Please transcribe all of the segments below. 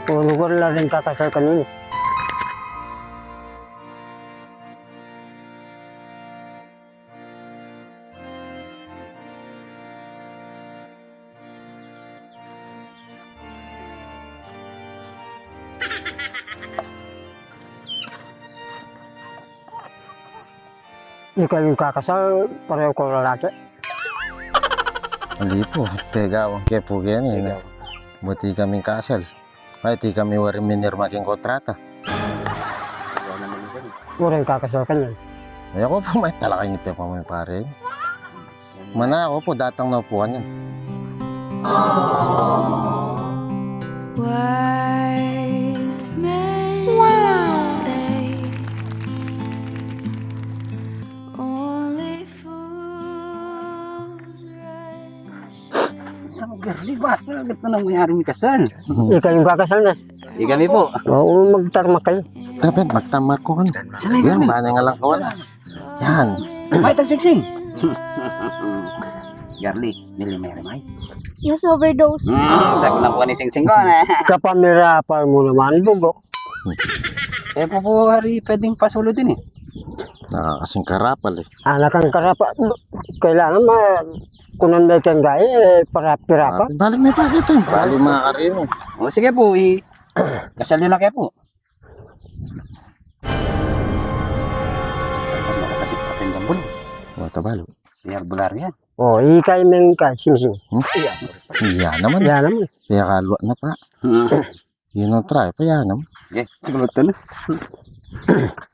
Lugar na rin kakasal kanina. Ikaw yung kakasal, pareho ko lalaki. Hindi po, tega ako. Kaya po yan eh. Buti kaming kasal. Ay, di kami waring minirmaking kontrata. Mura yung kakasal kanina. Ay ako po, may talakay niyo pa mga pare. Mana ako po, datang na po kanyan. Wise men say only fools rush in. Sa Garli ba? Agad na nangyaring kasal. Ikaw yung kakasal na. Kami po. Oo, magtarmak kayo. Dapat magtamar ko kan. Yan, bana nga lang kawala. Yan. May tagsiksing. Garli, milimere may. Yes, overdose. Dako na po ni singsing ko. Kapamirapan mo naman, bugo. Eh po hari pwedeng pasulo din eh. Nakakasing karapal eh. Anak ang karapa. Kailangan kunanday kang gaya, para pirapa. Balik na bakit eh. Balik mga karin eh. O sige po, kasal nyo na kayo po. Nakatapit-tapin gambol. O, tabalo. Iyar bular yan. Oh, ikay meng ka, simsim. Iya naman. Yan naman. Kaya kalwa na pa. Yun ang try pa yan naman. Okay, sigurot na.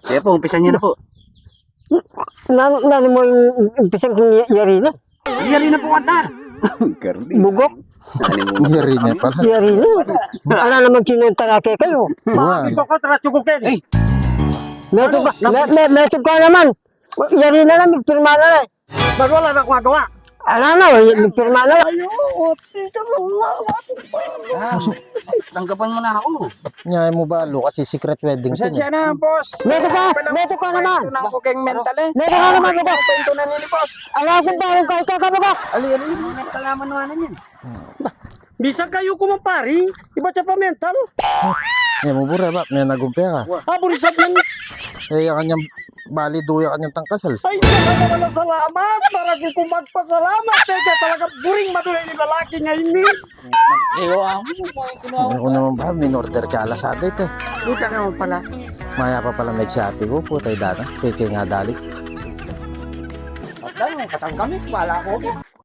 Kaya po, umpisan nyo na po. Nano mo yung umpisang kong yari na? Iyari na po kata. Garli. Bugok, Hiri na pala. yari na. Ala naman kinuntarake kayo. Wow. ko, trasyukukin. Ay! Meto ka naman. Yari na lang, magpirma na lang. Ba't wala na akong magawa? Ala na, magpirma na lang. Tanggapan mo na ako. Nyay mo balo kasi secret wedding ko. Sadya na, boss. Meto ka naman. Ito na ako kayong mental eh. Meto ka naman, bugok. Ito na nili, boss. Ala, sumbahan ka, ikaw ka bugok. Ali, nagkalaman mo na yan. Bisa kayo kumampari, iba siya pa mental. Yan mo bura ba? May nagumpya ka. Burisap lang. Eh, kanyang bali duya kanyang tangkasal. Ay, wala salamat. Para ko magpasalamat. Teka, talaga buring maduloy ni lalaki ngayon ni. Ako naman ba? Minorder ka alas ate ito. Buta naman pala. Maya pa pala nag-shopping ko. Putay data. Peke nga dalik. Patang kami, wala ko.